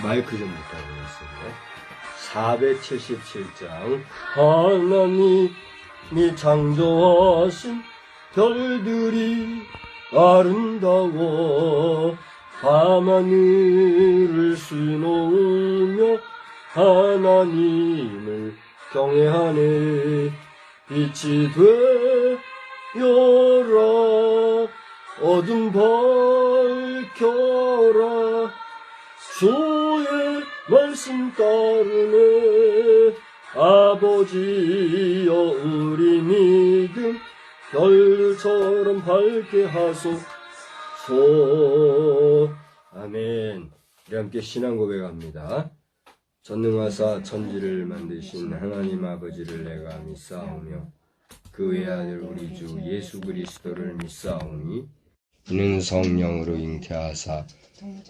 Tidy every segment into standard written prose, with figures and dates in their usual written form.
마이크 좀 부탁드리겠습니다. 477장 하나님이 창조하신 별들이 아름다워 밤하늘을 수놓으며 하나님을 경외하네. 빛이 되어라 어둠 밝혀라 주의 말씀 따르네. 아버지여 우리 믿음 별처럼 밝게 하소서. 아멘. 우리 함께 신앙 고백합니다. 전능하사 천지를 만드신 하나님 아버지를 내가 믿사오며 그 외아들 우리 주 예수 그리스도를 믿사오니 이는 성령으로 잉태하사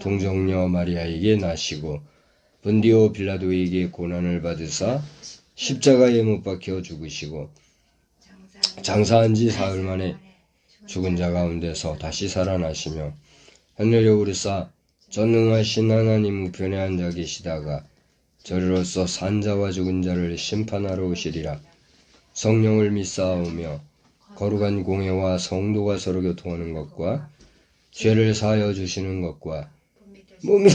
동정녀 마리아에게 나시고 본디오 빌라도에게 고난을 받으사 십자가에 못 박혀 죽으시고 장사한 지 사흘 만에 죽은 자 가운데서 다시 살아나시며 하늘에 오르사 전능하신 하나님 우편에 앉아 계시다가 저리로서 산 자와 죽은 자를 심판하러 오시리라. 성령을 믿사오며 거룩한 공회와 성도가 서로 교통하는 것과 죄를 사하여 주시는 것과 몸이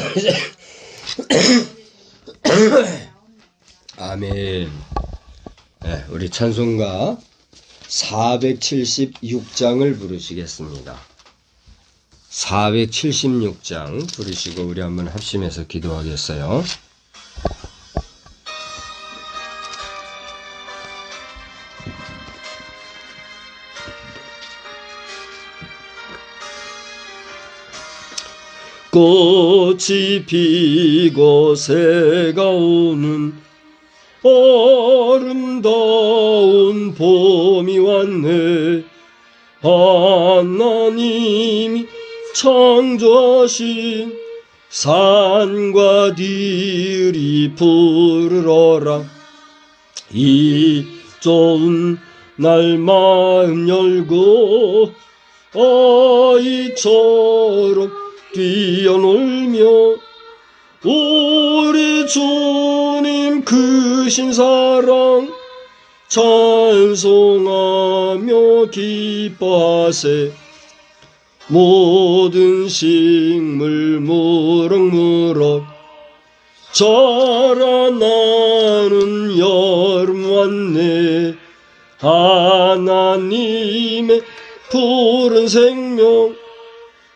아멘. 네, 우리 찬송가 476장을 부르시겠습니다. 476장 부르시고 우리 한번 합심해서 기도하겠어요. 꽃이 피고 새가 오는 아름다운 봄이 왔네. 하나님이 창조하신 산과 들이 부르러라. 이 좋은 날 마음 열고 아이처럼 뛰어놀며 우리 주님 크신 사랑 찬송하며 기뻐하세. 모든 식물 무럭무럭 자라나는 여름 왔네. 하나님의 푸른 생명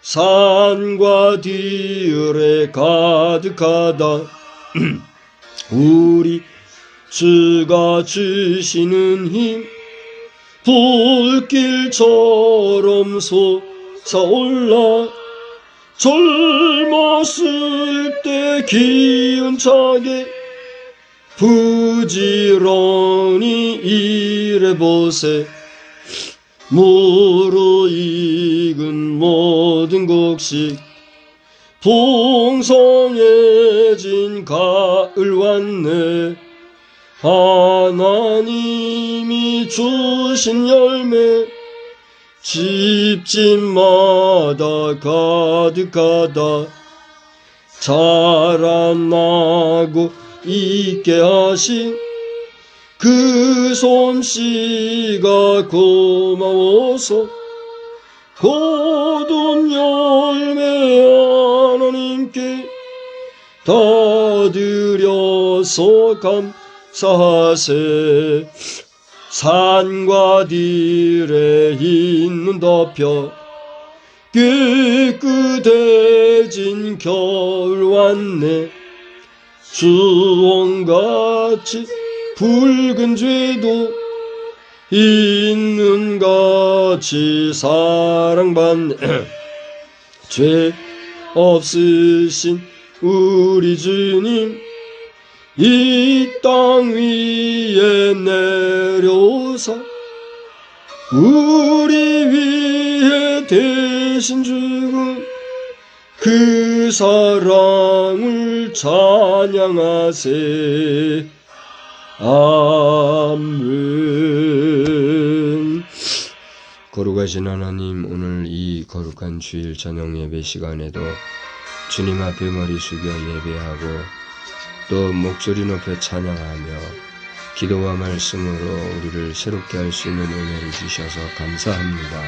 산과 들에 가득하다. 우리 주가 주시는 힘 불길처럼 솟아올라. 젊었을 때 기운차게 부지런히 일해보세. 무르익은 모든 곡식 풍성해진 가을 왔네. 하나님이 주신 열매 집집마다 가득하다. 자라나고 있게 하신 그 솜씨가 고마워서 거둔 열매 하나님께 다 드려서 감사하세. 산과 들에 있는 덮여 깨끗해진 겨울 왔네. 수원같이 붉은 죄도 있는같이 사랑받네. 죄 없으신 우리 주님 이 땅 위에 내려오사 우리 위해 대신 죽은 그 사랑을 찬양하세. 아멘. 거룩하신 하나님, 오늘 이 거룩한 주일 저녁 예배 시간에도 주님 앞에 머리 숙여 예배하고 또 목소리 높여 찬양하며 기도와 말씀으로 우리를 새롭게 할 수 있는 은혜를 주셔서 감사합니다.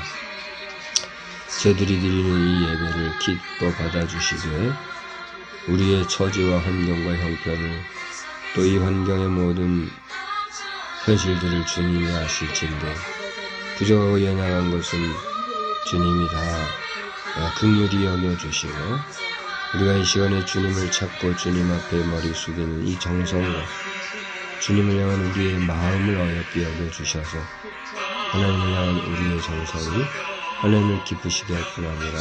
저들이 드리는 이 예배를 기뻐 받아주시되 우리의 처지와 환경과 형편을 또 이 환경의 모든 현실들을 주님이 아실진데 부족하고 연약한 것은 주님이 다 긍휼히 여겨주시고 우리가 이 시간에 주님을 찾고 주님 앞에 머리 숙이는 이 정성과 주님을 향한 우리의 마음을 어여삐 여겨주셔서 하나님을 향한 우리의 정성이 하나님을 기쁘시게 할 뿐 아니라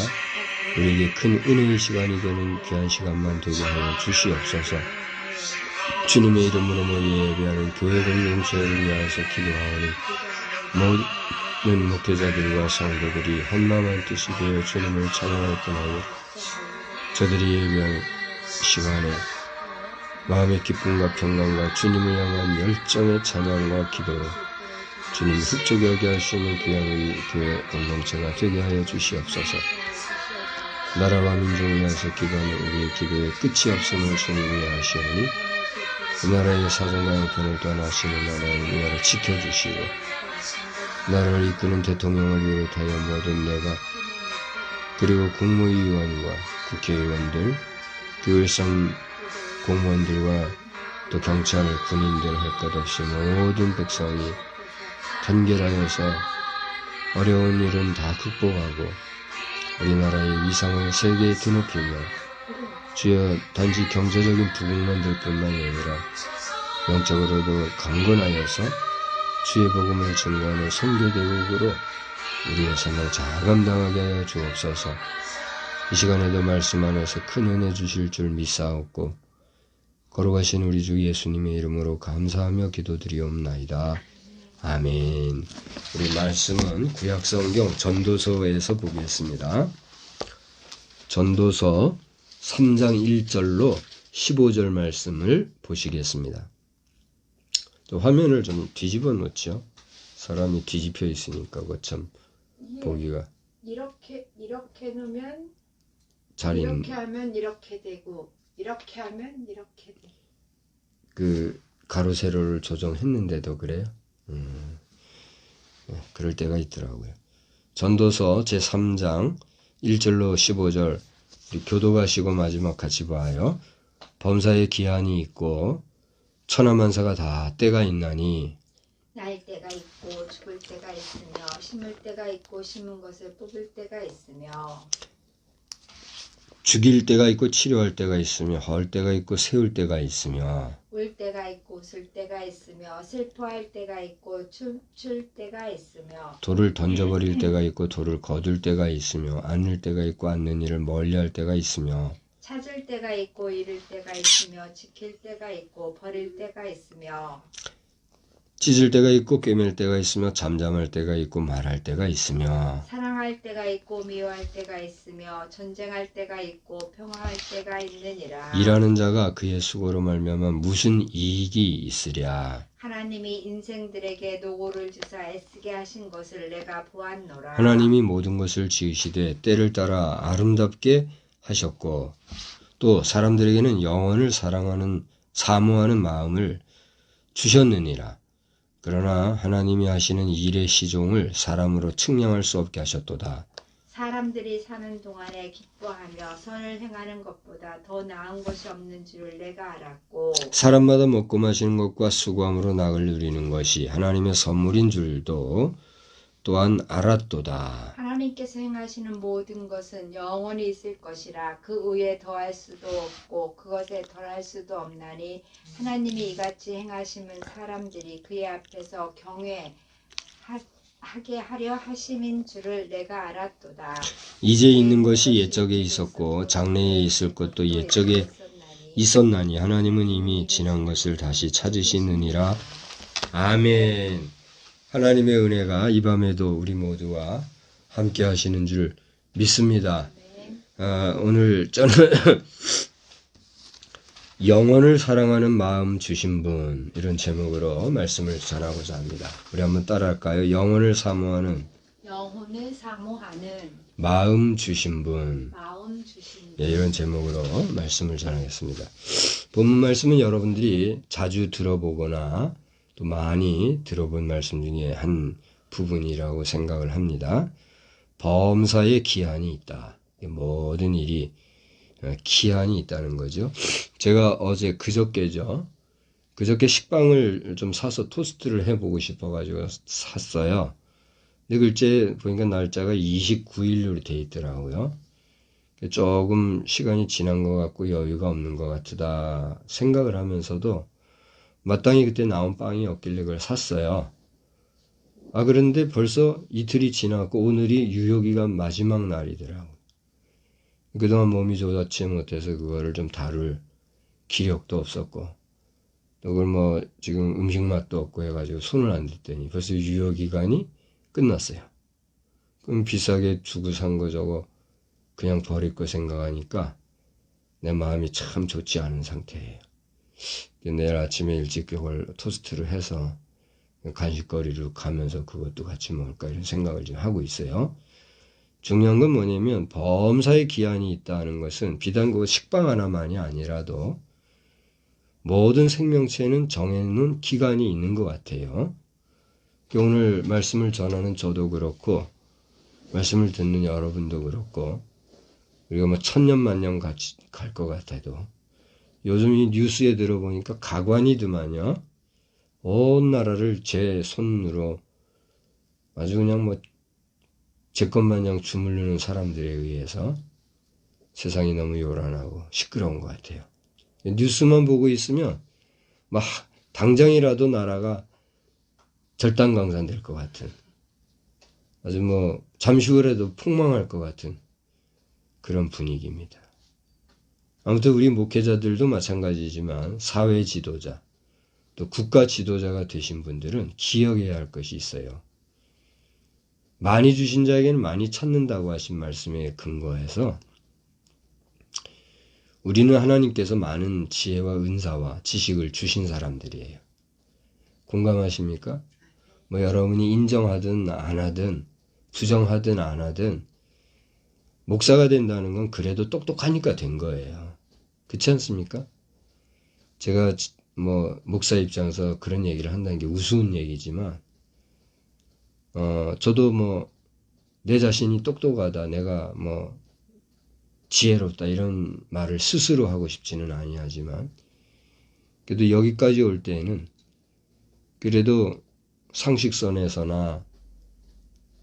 우리에게 큰 은혜의 시간이 되는 귀한 시간만 되게 하여 주시옵소서. 주님의 이름으로 예배하는 교회 공동체를 위하여서 기도하오니 모든 목회자들과 성도들이 한마음 한뜻이 되어 주님을 찬양할 뿐 아니라 저들이 예배할 시간에 마음의 기쁨과 평강과 주님을 향한 열정의 찬양과 기도로 주님 흡족히 여겨 하시는 귀한 우리 교회 공동체가 되게 하여 주시옵소서. 나라와 민족을 위해서 기도하는 우리의 기도에 끝이 없음을 주님이 아시오니 그 나라의 사정과 형편을 떠나시는 하나님 나라를 지켜주시고 나라를 이끄는 대통령을 비롯하여 모든 내각 그리고 국무위원과 국회의원들, 교회성 공무원들과 또 경찰, 군인들 할 것 없이 모든 백성이 단결하여서 어려운 일은 다 극복하고 우리나라의 위상을 세계에 드높이며 주여 단지 경제적인 부흥만 될 뿐만 아니라 영적으로도 강건하여서 주의 복음을 증거하는 선교대국으로 우리의 삶을 잘 감당하게 하여 주옵소서. 이 시간에도 말씀 안에서 큰 은혜 주실 줄 믿사옵고 거룩하신 우리 주 예수님의 이름으로 감사하며 기도드리옵나이다. 아멘. 우리 말씀은 구약성경 전도서에서 보겠습니다. 전도서 3장 1절로 15절 말씀을 보시겠습니다. 화면을 좀 뒤집어 놓죠. 사람이 뒤집혀 있으니까 그참 보기가 이렇게 놓으면 잘 이렇게 하면 이렇게 되고 이렇게 하면 이렇게 돼. 그 가로 세로를 조정했는데도 그래요? 네, 그럴 때가 있더라고요. 전도서 제3장 1절로 15절 우리 교도가시고 마지막 같이 봐요. 범사에 기한이 있고 천하만사가 다 때가 있나니 날 때가 있고 죽을 때가 있으며 심을 때가 있고 심은 것을 뽑을 때가 있으며 죽일 때가 있고 치료할 때가 있으며 헐 때가 있고 세울 때가 있으며 울 때가 있고 웃을 때가 있으며 슬퍼할 때가 있고 춤출 때가 있으며 돌을 던져버릴 때가 있고 돌을 거둘 때가 있으며 안을 때가 있고 안는 일을 멀리할 때가 있으며 찾을 때가 있고 잃을 때가 있으며 지킬 때가 있고 버릴 때가 있으며 찢을 때가 있고 꿰맬 때가 있으며 잠잠할 때가 있고 말할 때가 있으며 사랑할 때가 있고 미워할 때가 있으며 전쟁할 때가 있고 평화할 때가 있느니라. 일하는 자가 그의 수고로 말미암아 무슨 이익이 있으랴. 하나님이 인생들에게 노고를 주사 애쓰게 하신 것을 내가 보았노라. 하나님이 모든 것을 지으시되 때를 따라 아름답게 하셨고 또 사람들에게는 영원을 사랑하는 사모하는 마음을 주셨느니라. 그러나 하나님이 하시는 일의 시종을 사람으로 측량할 수 없게 하셨도다. 사람들이 사는 동안에 기뻐하며 선을 행하는 것보다 더 나은 것이 없는 줄을 내가 알았고 사람마다 먹고 마시는 것과 수고함으로 낙을 누리는 것이 하나님의 선물인 줄도 또한 알았도다. 하나님께서 행하시는 모든 것은 영원히 있을 것이라 그 위에 더할 수도 없고 그것에 덜할 수도 없나니 하나님이 이같이 행하심은 사람들이 그의 앞에서 경외하게 하려 하심인 줄을 내가 알았도다. 이제 있는 것이 옛적에 있었고 장래에 있을 것도 옛적에 있었나니 하나님은 이미 지난 것을 다시 찾으시느니라. 아멘. 하나님의 은혜가 이 밤에도 우리 모두와 함께 하시는 줄 믿습니다. 오늘 저는 영혼을 사랑하는 마음 주신 분, 이런 제목으로 말씀을 전하고자 합니다. 우리 한번 따라할까요? 영혼을 사모하는 마음 주신 분, 이런 제목으로 말씀을 전하겠습니다. 본문 말씀은 여러분들이 자주 들어보거나 또 많이 들어본 말씀 중에 한 부분이라고 생각을 합니다. 범사에 기한이 있다. 모든 일이 기한이 있다는 거죠. 제가 그저께 식빵을 좀 사서 토스트를 해보고 싶어가지고 샀어요. 근데 글쎄 보니까 날짜가 29일로 돼 있더라고요. 조금 시간이 지난 것 같고 여유가 없는 것 같다 생각을 하면서도 마땅히 그때 나온 빵이 없길래 그걸 샀어요. 그런데 벌써 이틀이 지났고 오늘이 유효기간 마지막 날이더라고요. 그동안 몸이 좋지 못해서 그거를 좀 다룰 기력도 없었고 또 그걸 지금 음식 맛도 없고 해가지고 손을 안 댔더니 벌써 유효기간이 끝났어요. 그럼 비싸게 주고 산 거 저거 그냥 버릴 거 생각하니까 내 마음이 참 좋지 않은 상태예요. 내일 아침에 일찍 그걸 토스트를 해서 간식거리로 가면서 그것도 같이 먹을까 이런 생각을 지금 하고 있어요. 중요한 건 뭐냐면 범사에 기한이 있다는 것은 비단 그 식빵 하나만이 아니라도 모든 생명체는 정해놓은 기간이 있는 것 같아요. 오늘 말씀을 전하는 저도 그렇고 말씀을 듣는 여러분도 그렇고 우리가 천년만년 같이 갈 것 같아도 요즘 이 뉴스에 들어보니까 가관이더만요. 온 나라를 제 손으로 아주 그냥 제 것마냥 주물르는 사람들에 의해서 세상이 너무 요란하고 시끄러운 것 같아요. 뉴스만 보고 있으면 당장이라도 나라가 절단강산될 것 같은 아주 잠시 후라도 폭망할 것 같은 그런 분위기입니다. 아무튼 우리 목회자들도 마찬가지지만 사회 지도자 또 국가 지도자가 되신 분들은 기억해야 할 것이 있어요. 많이 주신 자에게는 많이 찾는다고 하신 말씀에 근거해서 우리는 하나님께서 많은 지혜와 은사와 지식을 주신 사람들이에요. 공감하십니까? 여러분이 인정하든 안 하든 부정하든 안 하든 목사가 된다는 건 그래도 똑똑하니까 된 거예요. 그렇지 않습니까? 제가 목사 입장에서 그런 얘기를 한다는 게 우스운 얘기지만 저도 내 자신이 똑똑하다, 내가 지혜롭다 이런 말을 스스로 하고 싶지는 아니하지만 그래도 여기까지 올 때에는 그래도 상식선에서나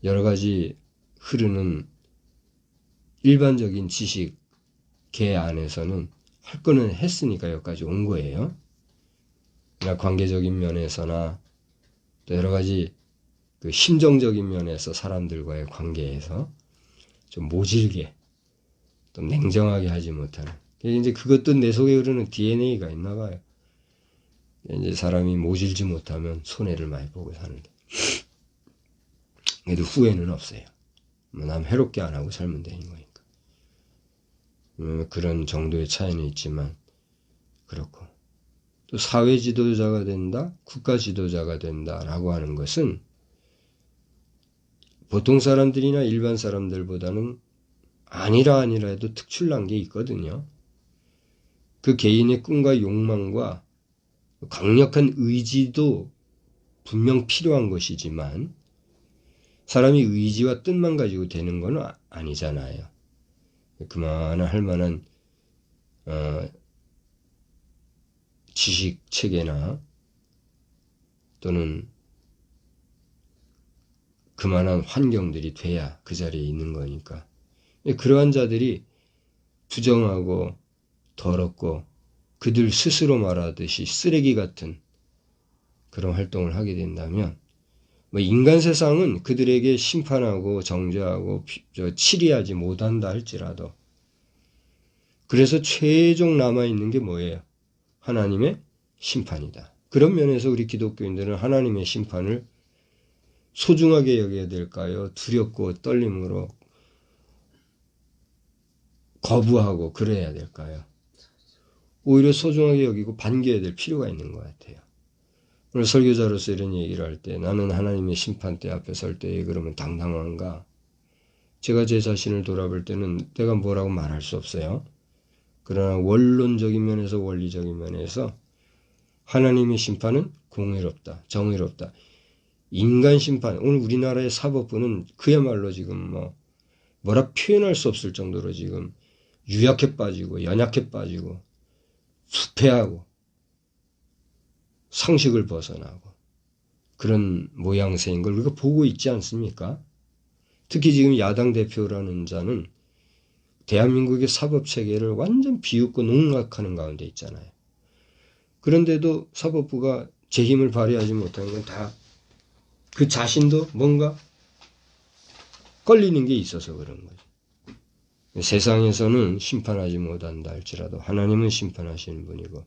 여러 가지 흐르는 일반적인 지식계 안에서는 할 거는 했으니까 여기까지 온 거예요. 그러나 관계적인 면에서나 또 여러 가지 그 심정적인 면에서 사람들과의 관계에서 좀 모질게 좀 냉정하게 하지 못하는. 이제 그것도 내 속에 흐르는 DNA가 있나 봐요. 이제 사람이 모질지 못하면 손해를 많이 보고 사는데. 그래도 후회는 없어요. 남 해롭게 안 하고 살면 되는 거니까. 그런 정도의 차이는 있지만 그렇고. 또 사회 지도자가 된다, 국가 지도자가 된다라고 하는 것은 보통 사람들이나 일반 사람들보다는 아니라도 특출난 게 있거든요. 그 개인의 꿈과 욕망과 강력한 의지도 분명 필요한 것이지만 사람이 의지와 뜻만 가지고 되는 건 아니잖아요. 그만한 할 만한 지식 체계나 또는 그만한 환경들이 돼야 그 자리에 있는 거니까. 그러한 자들이 부정하고 더럽고 그들 스스로 말하듯이 쓰레기 같은 그런 활동을 하게 된다면 인간 세상은 그들에게 심판하고 정죄하고 치리하지 못한다 할지라도 그래서 최종 남아있는 게 뭐예요? 하나님의 심판이다. 그런 면에서 우리 기독교인들은 하나님의 심판을 소중하게 여겨야 될까요? 두렵고 떨림으로 거부하고 그래야 될까요? 오히려 소중하게 여기고 반겨야 될 필요가 있는 것 같아요. 오늘 설교자로서 이런 얘기를 할 때 나는 하나님의 심판대 앞에 설 때에 그러면 당당한가? 제가 제 자신을 돌아볼 때는 내가 뭐라고 말할 수 없어요. 그러나 원론적인 면에서 원리적인 면에서 하나님의 심판은 공의롭다. 정의롭다. 인간 심판, 오늘 우리나라의 사법부는 그야말로 지금 뭐라 표현할 수 없을 정도로 지금 유약해 빠지고 연약해 빠지고 부패하고 상식을 벗어나고 그런 모양새인 걸 우리가 보고 있지 않습니까? 특히 지금 야당 대표라는 자는 대한민국의 사법체계를 완전 비웃고 농락하는 가운데 있잖아요. 그런데도 사법부가 제 힘을 발휘하지 못하는 건 다 그 자신도 뭔가 걸리는 게 있어서 그런 거죠. 세상에서는 심판하지 못한다 할지라도 하나님은 심판하시는 분이고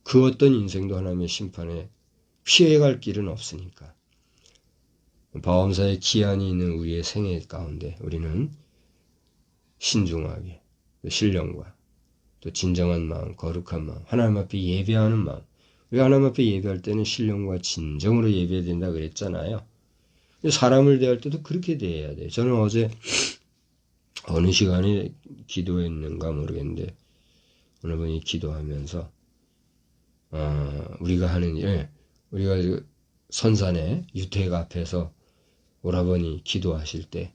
그 어떤 인생도 하나님의 심판에 피해갈 길은 없으니까 보험사의 기한이 있는 우리의 생애 가운데 우리는 신중하게 신령과 또 진정한 마음, 거룩한 마음, 하나님 앞에 예배하는 마음. 우리가 하나님 앞에 예배할 때는 신령과 진정으로 예배해야 된다 그랬잖아요. 사람을 대할 때도 그렇게 대해야 돼요. 저는 어제 어느 시간에 기도했는가 모르겠는데 어느 분이 기도하면서 우리가 하는 일, 우리가 선산에 유택 앞에서 오라버니 기도하실 때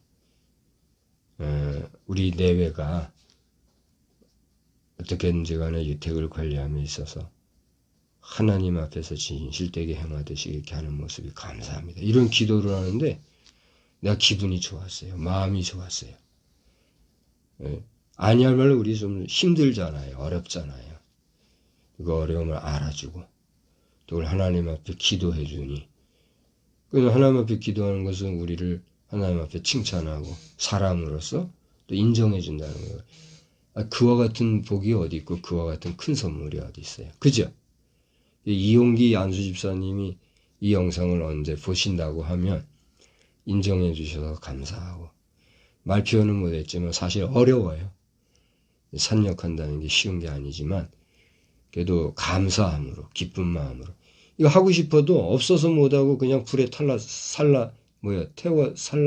우리 내외가 어떻게든지 간에 유택을 관리함에 있어서 하나님 앞에서 진실되게 행하듯이 이렇게 하는 모습이 감사합니다. 이런 기도를 하는데 내가 기분이 좋았어요. 마음이 좋았어요. 아니야말로 우리 좀 힘들잖아요. 어렵잖아요. 그 어려움을 알아주고 또 우리 하나님 앞에 기도해 주니 하나님 앞에 기도하는 것은 우리를 하나님 앞에 칭찬하고 사람으로서 또 인정해 준다는 거예요. 그와 같은 복이 어디 있고 그와 같은 큰 선물이 어디 있어요. 그죠? 이용기 안수 집사님이 이 영상을 언제 보신다고 하면 인정해 주셔서 감사하고 말 표현은 못했지만 사실 어려워요. 산역한다는 게 쉬운 게 아니지만 그래도 감사함으로 기쁜 마음으로 이거 하고 싶어도 없어서 못하고 그냥 불에 살라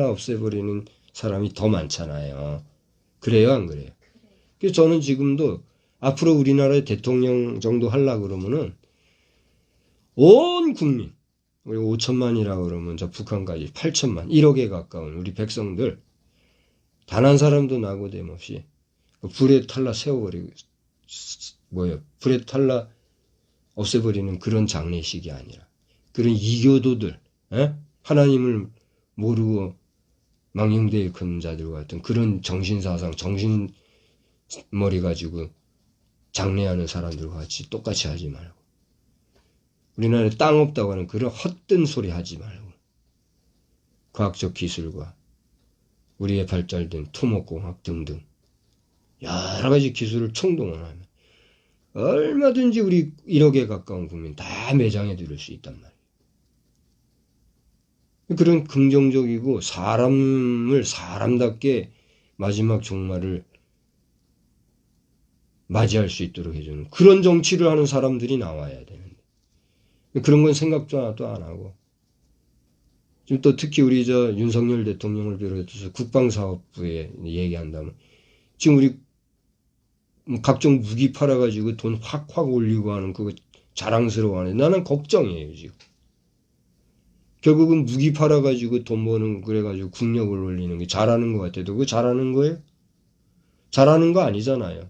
없애버리는 사람이 더 많잖아요. 그래요 안 그래요? 그래서 저는 지금도 앞으로 우리나라의 대통령 정도 하려고 그러면은 온 국민 우리 5천만이라고 그러면 저 북한까지 8천만 1억에 가까운 우리 백성들 단 한 사람도 나고됨 없이 불에 세워버리고 불에 없애버리는 그런 장례식이 아니라 그런 이교도들 하나님을 모르고 망령되이 일컫는 자들과 같은 그런 정신사상 정신머리 가지고 장례하는 사람들과 같이 똑같이 하지 말고 우리나라에 땅 없다고 하는 그런 헛된 소리 하지 말고 과학적 기술과 우리의 발달된 토목공학 등등 여러 가지 기술을 총동원하면 얼마든지 우리 1억에 가까운 국민 다 매장해 드릴 수 있단 말이에요. 그런 긍정적이고 사람을 사람답게 마지막 종말을 맞이할 수 있도록 해주는 그런 정치를 하는 사람들이 나와야 되는데 그런 건 생각도 하나도 안 하고 지금 또 특히 우리 윤석열 대통령을 비롯해서 국방사업부에 얘기한다면 지금 우리 각종 무기 팔아가지고 돈 확 올리고 하는 그거 자랑스러워하는 나는 걱정이에요 지금. 결국은 무기 팔아가지고 돈 버는 그래가지고 국력을 올리는 게 잘하는 것 같아도 그거 잘하는 거예요? 잘하는 거 아니잖아요.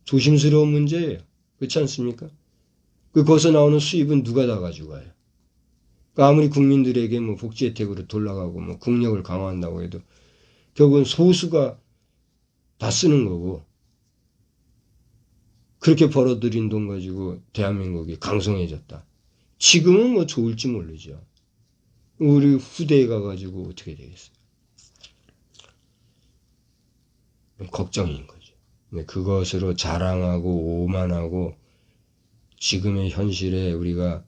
조심스러운 문제예요. 그렇지 않습니까? 거기서 나오는 수입은 누가 다 가져가요? 그러니까 아무리 국민들에게 뭐 복지 혜택으로 돌아가고 뭐 국력을 강화한다고 해도 결국은 소수가 다 쓰는 거고 그렇게 벌어들인 돈 가지고 대한민국이 강성해졌다. 지금은 뭐 좋을지 모르죠. 우리 후대에 가가지고 어떻게 되겠어요? 걱정인 거죠. 근데 그것으로 자랑하고 오만하고 지금의 현실에 우리가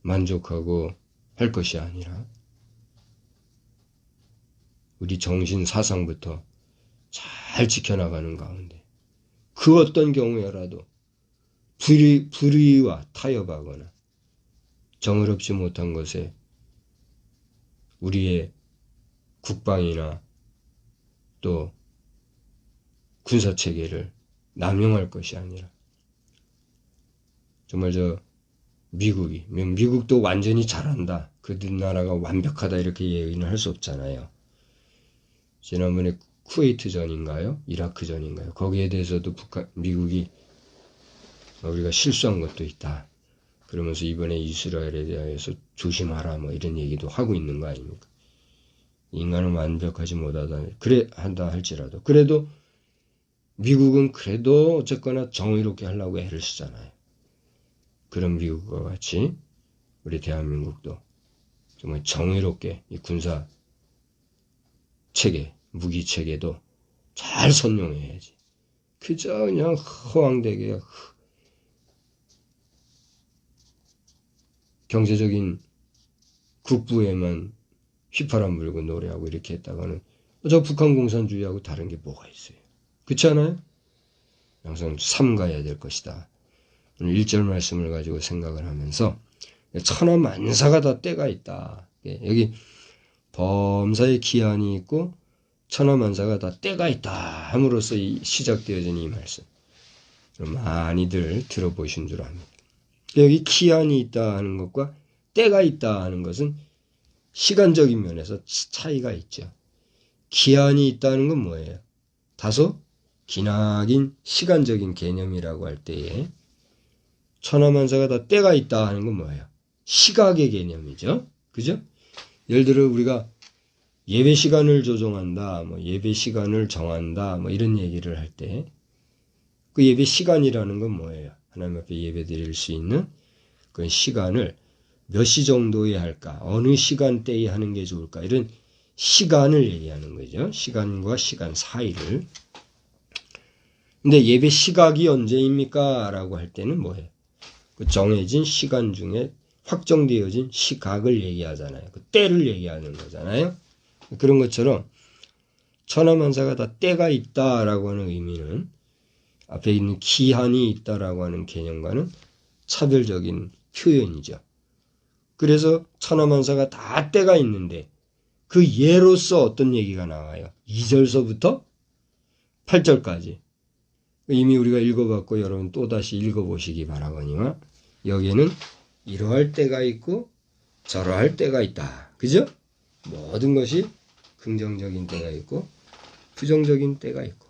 만족하고 할 것이 아니라 우리 정신 사상부터 잘 지켜나가는 가운데 그 어떤 경우에라도 불의와 타협하거나 정의롭지 못한 것에 우리의 국방이나 또 군사체계를 남용할 것이 아니라 정말 미국도 완전히 잘한다. 그 나라가 완벽하다 이렇게 얘기는 할 수 없잖아요. 지난번에 쿠웨이트전인가요? 이라크전인가요? 거기에 대해서도 미국이 우리가 실수한 것도 있다. 그러면서 이번에 이스라엘에 대해서 조심하라 뭐 이런 얘기도 하고 있는 거 아닙니까? 인간은 완벽하지 못하다. 그래 한다 할지라도 그래도 미국은 그래도 어쨌거나 정의롭게 하려고 애를 쓰잖아요. 그런 미국과 같이 우리 대한민국도 정말 정의롭게 이 군사 체계, 무기 체계도 잘 선용해야지. 그저 그냥 허황되게 경제적인 국부에만 휘파람 불고 노래하고 이렇게 했다가는 저 북한 공산주의하고 다른 게 뭐가 있어요. 그렇지 않아요? 항상 삼가야 될 것이다. 오늘 1절 말씀을 가지고 생각을 하면서 천하만사가 다 때가 있다. 여기 범사의 기한이 있고 천하만사가 다 때가 있다 함으로써 시작되어진 이 말씀 많이들 들어보신 줄 압니다. 여기 기한이 있다 하는 것과 때가 있다 하는 것은 시간적인 면에서 차이가 있죠. 기한이 있다는 건 뭐예요? 다소 기나긴 시간적인 개념이라고 할 때에 천하만사가 다 때가 있다 하는 건 뭐예요? 시각의 개념이죠. 그죠? 예를 들어 우리가 예배 시간을 조정한다, 뭐 예배 시간을 정한다, 뭐 이런 얘기를 할 때 그 예배 시간이라는 건 뭐예요? 하나님 앞에 예배 드릴 수 있는 그 시간을 몇 시 정도에 할까? 어느 시간대에 하는 게 좋을까? 이런 시간을 얘기하는 거죠. 시간과 시간 사이를. 근데 예배 시각이 언제입니까? 라고 할 때는 뭐예요? 그 정해진 시간 중에 확정되어진 시각을 얘기하잖아요. 그 때를 얘기하는 거잖아요. 그런 것처럼 천하만사가 다 때가 있다라고 하는 의미는 앞에 있는 기한이 있다라고 하는 개념과는 차별적인 표현이죠. 그래서 천하만사가 다 때가 있는데 그 예로서 어떤 얘기가 나와요? 2절서부터 8절까지. 이미 우리가 읽어봤고 여러분 또다시 읽어보시기 바라거니와 여기에는 이러할 때가 있고 저러할 때가 있다. 그죠? 모든 것이 긍정적인 때가 있고 부정적인 때가 있고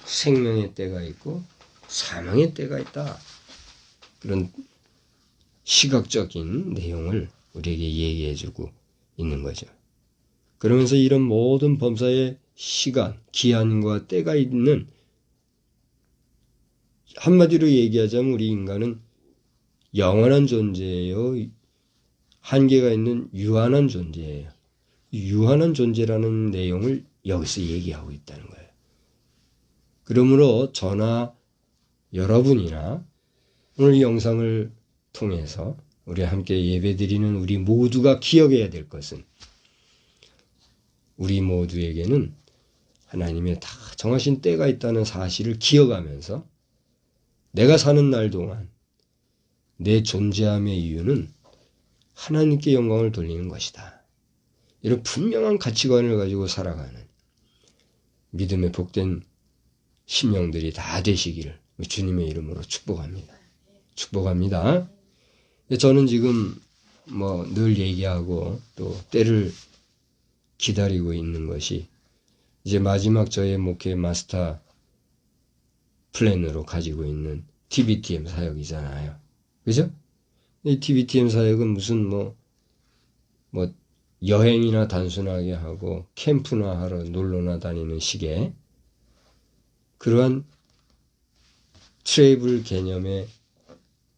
생명의 때가 있고 사망의 때가 있다. 그런 시각적인 내용을 우리에게 얘기해주고 있는 거죠. 그러면서 이런 모든 범사의 시간, 기한과 때가 있는 한마디로 얘기하자면 우리 인간은 영원한 존재예요. 한계가 있는 유한한 존재예요. 유한한 존재라는 내용을 여기서 얘기하고 있다는 거예요. 그러므로 저나 여러분이나 오늘 이 영상을 통해서 우리 함께 예배드리는 우리 모두가 기억해야 될 것은 우리 모두에게는 하나님의 다 정하신 때가 있다는 사실을 기억하면서 내가 사는 날 동안 내 존재함의 이유는 하나님께 영광을 돌리는 것이다. 이런 분명한 가치관을 가지고 살아가는 믿음의 복된 심령들이 다 되시기를 주님의 이름으로 축복합니다. 축복합니다. 저는 지금 뭐 늘 얘기하고 또 때를 기다리고 있는 것이 이제 마지막 저의 목회 마스터 플랜으로 가지고 있는 TBTM 사역이잖아요. 그죠? 이 TBTM 사역은 무슨 뭐 여행이나 단순하게 하고 캠프나 하러 놀러나 다니는 식의 그러한 트래블 개념의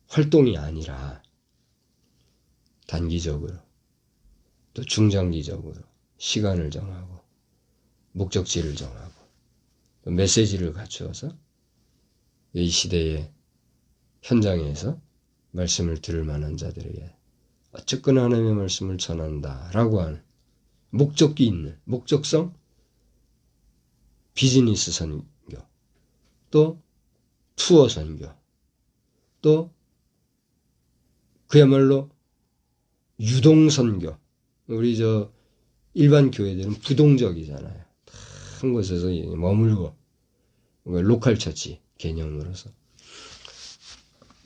활동이 아니라 단기적으로 또 중장기적으로 시간을 정하고 목적지를 정하고 또 메시지를 갖추어서 이 시대의 현장에서 말씀을 들을 만한 자들에게 어쨌거나 하나님의 말씀을 전한다라고 하는 목적이 있는 목적성 비즈니스 선교 또 투어 선교 또 그야말로 유동 선교. 우리 일반 교회들은 부동적이잖아요. 한 곳에서 머물고 로컬 처치 개념으로서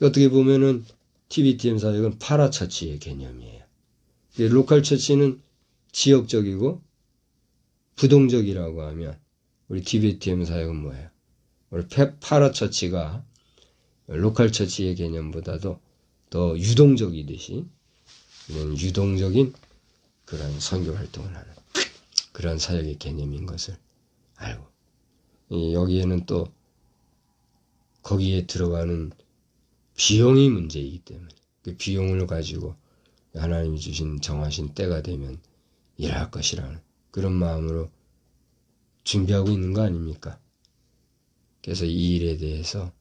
어떻게 보면은 TBTM 사역은 파라처치의 개념이에요. 로컬 처치는 지역적이고 부동적이라고 하면 우리 TBTM 사역은 뭐예요? 우리 파라처치가 로컬 처치의 개념보다도 더 유동적이듯이 이런 유동적인 그런 선교 활동을 하는 그런 사역의 개념인 것을 알고 여기에는 또 거기에 들어가는 비용이 문제이기 때문에 그 비용을 가지고 하나님이 주신 정하신 때가 되면 일할 것이라는 그런 마음으로 준비하고 있는 거 아닙니까? 그래서 이 일에 대해서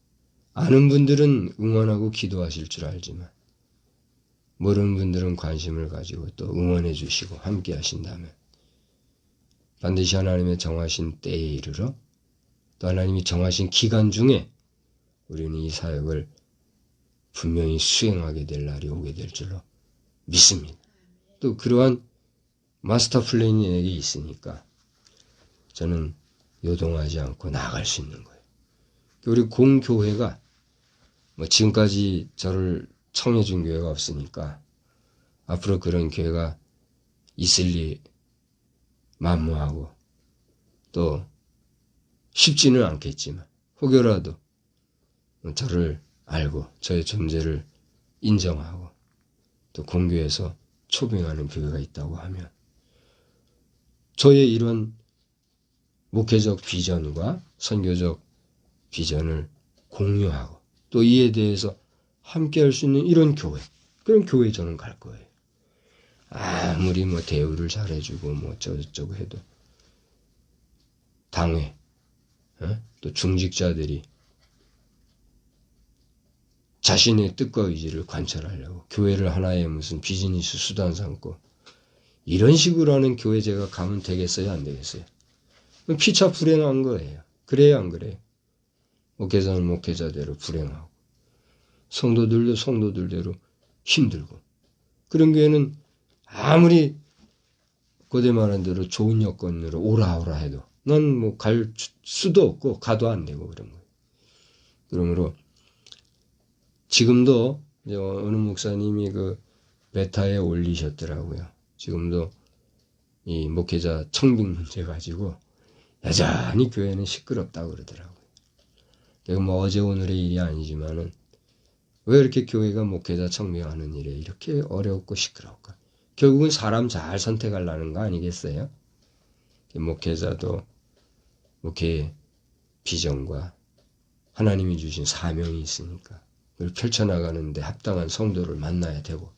아는 분들은 응원하고 기도하실 줄 알지만 모르는 분들은 관심을 가지고 또 응원해 주시고 함께 하신다면 반드시 하나님의 정하신 때에 이르러 또 하나님이 정하신 기간 중에 우리는 이 사역을 분명히 수행하게 될 날이 오게 될 줄로 믿습니다. 또 그러한 마스터 플랜이 내게 있으니까 저는 요동하지 않고 나아갈 수 있는 거예요. 우리 공교회가 지금까지 저를 청해준 교회가 없으니까 앞으로 그런 교회가 있을 리 만무하고 또 쉽지는 않겠지만 혹여라도 저를 알고 저의 존재를 인정하고 또 공교회에서 초빙하는 교회가 있다고 하면 저의 이런 목회적 비전과 선교적 비전을 공유하고 또 이에 대해서 함께 할 수 있는 이런 교회, 그런 교회에 저는 갈 거예요. 아무리 대우를 잘해주고 저쩌고 해도 당회, 또 중직자들이 자신의 뜻과 의지를 관철하려고 교회를 하나의 무슨 비즈니스 수단 삼고 이런 식으로 하는 교회 제가 가면 되겠어요? 안 되겠어요? 피차 불행한 거예요. 그래요? 안 그래요? 목회자는 목회자대로 불행하고 성도들도 성도들대로 힘들고 그런 교회는 아무리 고대 말한 대로 좋은 여건으로 오라 해도 난 갈 수도 없고 가도 안 되고 그런 거예요. 그러므로 지금도 어느 목사님이 그 베타에 올리셨더라고요. 지금도 이 목회자 청빙 문제 가지고 여전히 교회는 시끄럽다고 그러더라고요. 내가 어제 오늘의 일이 아니지만은 왜 이렇게 교회가 목회자 청빙하는 일에 이렇게 어렵고 시끄러울까? 결국은 사람 잘 선택하려는 거 아니겠어요? 목회자도 목회의 비전과 하나님이 주신 사명이 있으니까 그걸 펼쳐나가는데 합당한 성도를 만나야 되고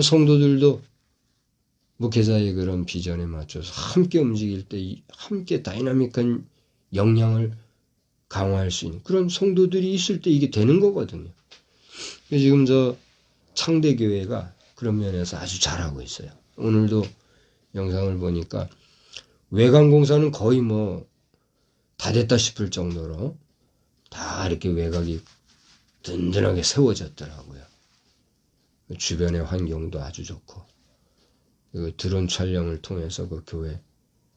성도들도 목회자의 그런 비전에 맞춰서 함께 움직일 때 함께 다이나믹한 역량을 강화할 수 있는 그런 성도들이 있을 때 이게 되는 거거든요. 지금 창대교회가 그런 면에서 아주 잘하고 있어요. 오늘도 영상을 보니까 외관공사는 거의 다 됐다 싶을 정도로 다 이렇게 외곽이 든든하게 세워졌더라고요. 주변의 환경도 아주 좋고 드론 촬영을 통해서 그 교회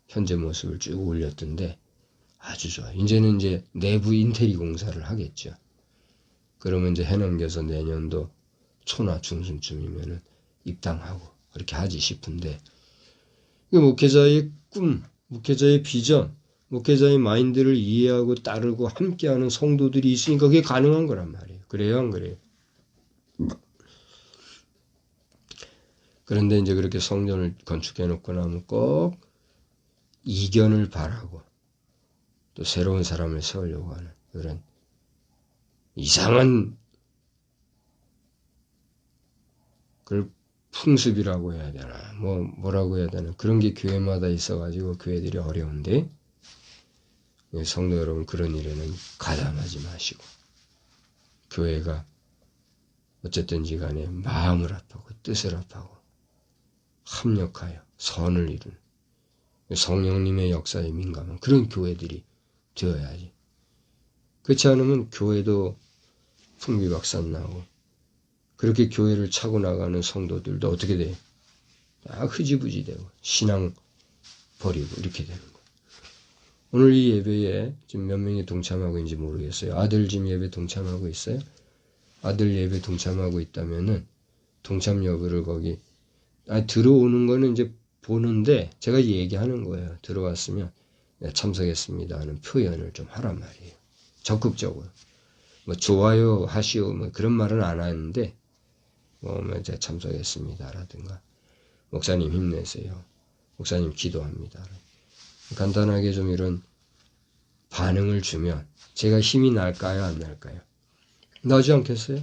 현재 모습을 쭉 올렸던데 아주 좋아요. 이제는 내부 인테리 공사를 하겠죠. 그러면 해넘겨서 내년도 초나 중순쯤이면은 입당하고 그렇게 하지 싶은데, 목회자의 꿈, 목회자의 비전, 목회자의 마인드를 이해하고 따르고 함께하는 성도들이 있으니까 그게 가능한 거란 말이에요. 그래요, 안 그래요? 그런데 이제 그렇게 성전을 건축해 놓고 나면 꼭 이견을 바라고 또 새로운 사람을 세우려고 하는 그런 이상한 그걸 풍습이라고 해야 되나 뭐라고 해야 되나 그런 게 교회마다 있어가지고 교회들이 어려운데, 성도 여러분 그런 일에는 가담하지 마시고 교회가 어쨌든지 간에 마음을 합하고 뜻을 합하고 합력하여 선을 이루는 성령님의 역사에 민감한 그런 교회들이 되어야지. 그렇지 않으면 교회도 풍비박산 나고 그렇게 교회를 차고 나가는 성도들도 어떻게 돼요? 다 흐지부지 되고 신앙 버리고 이렇게 되는 거예요. 오늘 이 예배에 지금 몇 명이 동참하고 있는지 모르겠어요. 아들 지금 예배 동참하고 있어요? 아들 예배 동참하고 있다면은 동참 여부를 거기 들어오는 거는 이제 보는데 제가 얘기하는 거예요. 들어왔으면 참석했습니다 하는 표현을 좀 하란 말이에요. 적극적으로. 좋아요 하시오 그런 말은 안 하는데 이제 참석했습니다라든가 목사님 힘내세요. 목사님 기도합니다. 간단하게 좀 이런 반응을 주면 제가 힘이 날까요? 안 날까요? 나지 않겠어요?